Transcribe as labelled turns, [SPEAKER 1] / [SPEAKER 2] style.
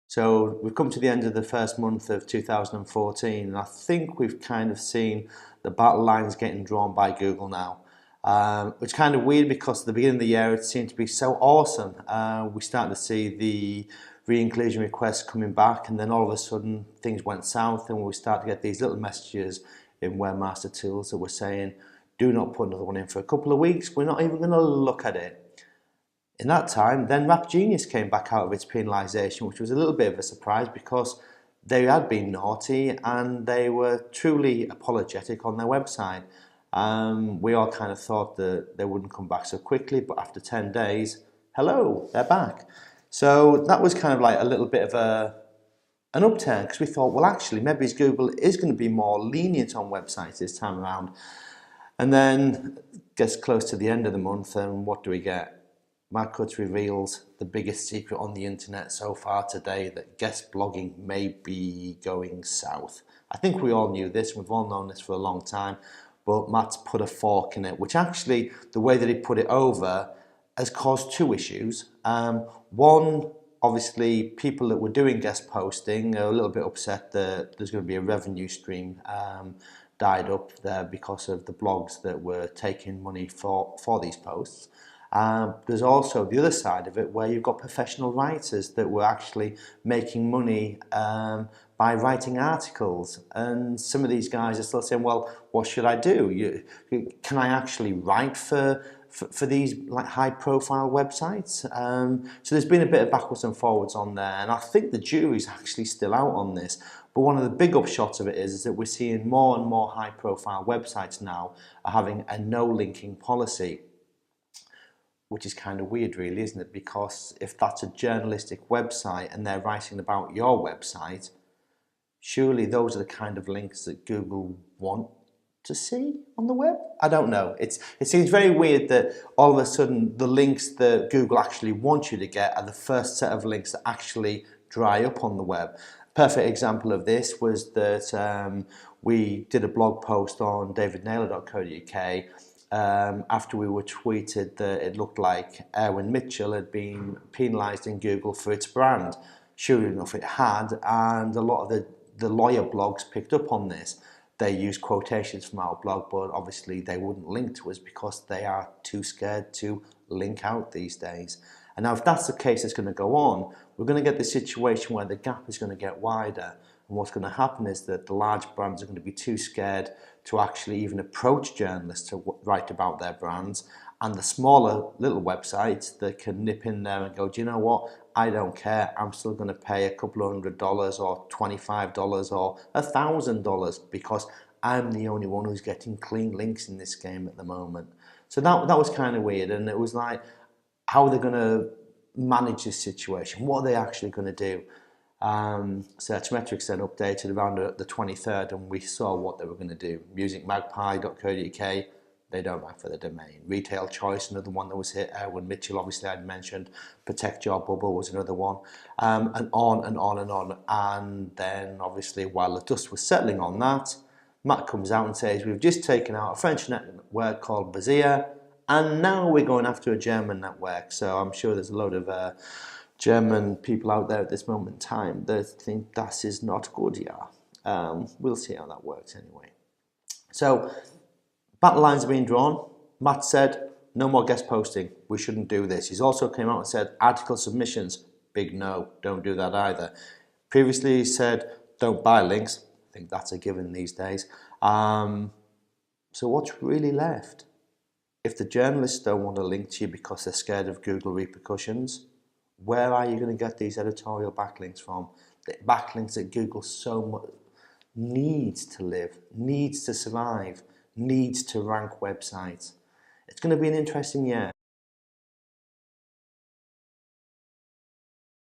[SPEAKER 1] So we've come to the end of the first month of 2014, and I think we've kind of seen the battle lines getting drawn by Google now. Which is kind of weird because at the beginning of the year it seemed to be so awesome. We started to see the re-inclusion requests coming back, and then all of a sudden things went south, and we started to get these little messages in Webmaster Tools that were saying, do not put another one in for a couple of weeks, we're not even going to look at it. In that time, then Rap Genius came back out of its penalisation, which was a little bit of a surprise because they had been naughty and they were truly apologetic on their website. We all kind of thought that they wouldn't come back so quickly, but after 10 days, hello, they're back. So that was kind of like a little bit of an upturn, because we thought, well, actually, maybe Google is going to be more lenient on websites this time around. And then gets close to the end of the month, and what do we get? Matt Cutts reveals the biggest secret on the internet so far today, that guest blogging may be going south. I think we all knew this, we've all known this for a long time, but Matt's put a fork in it, which actually, the way that he put it over has caused two issues. One, obviously, people that were doing guest posting are a little bit upset that there's going to be a revenue stream died up there because of the blogs that were taking money for these posts. There's also the other side of it where you've got professional writers that were actually making money by writing articles, and some of these guys are still saying, well, what should I do? Can I actually write for these like high profile websites? So there's been a bit of backwards and forwards on there, and I think the jury's actually still out on this. But one of the big upshots of it is that we're seeing more and more high profile websites now are having a no linking policy, which is kind of weird really, isn't it? Because if that's a journalistic website and they're writing about your website, surely those are the kind of links that Google want to see on the web? I don't know. It seems very weird that all of a sudden the links that Google actually wants you to get are the first set of links that actually dry up on the web. Perfect example of this was that we did a blog post on davidnaylor.co.uk after we were tweeted that it looked like Erwin Mitchell had been penalised in Google for its brand. Sure enough it had, and a lot of the lawyer blogs picked up on this. They used quotations from our blog, but obviously they wouldn't link to us because they are too scared to link out these days. And now if that's the case that's going to go on, we're going to get the situation where the gap is going to get wider. And what's going to happen is that the large brands are going to be too scared to actually even approach journalists to write about their brands. And the smaller little websites that can nip in there and go, do you know what? I don't care. I'm still going to pay a couple of $100 or $25 or $1,000 because I'm the only one who's getting clean links in this game at the moment. So that was kind of weird. And it was like, how are they going to manage this situation? What are they actually going to do? Searchmetrics then updated around the 23rd, and we saw what they were going to do. Musicmagpie.co.uk, they don't rank for the domain. Retail Choice, another one that was hit. Erwin Mitchell, obviously I'd mentioned. Protect Your Bubble was another one. And on and on and on. And then obviously while the dust was settling on that, Matt comes out and says, we've just taken out a French network called Bazia, and now we're going after a German network. So I'm sure there's a load of German people out there at this moment in time that think that is not good, yeah. We'll see how that works anyway. So battle lines are being drawn. Matt said, no more guest posting. We shouldn't do this. He's also came out and said, article submissions, big no, don't do that either. Previously he said, don't buy links. I think that's a given these days. So what's really left? If the journalists don't want to link to you because they're scared of Google repercussions, where are you going to get these editorial backlinks from? The backlinks that Google so much needs to live, needs to survive, needs to rank websites. It's going to be an interesting year.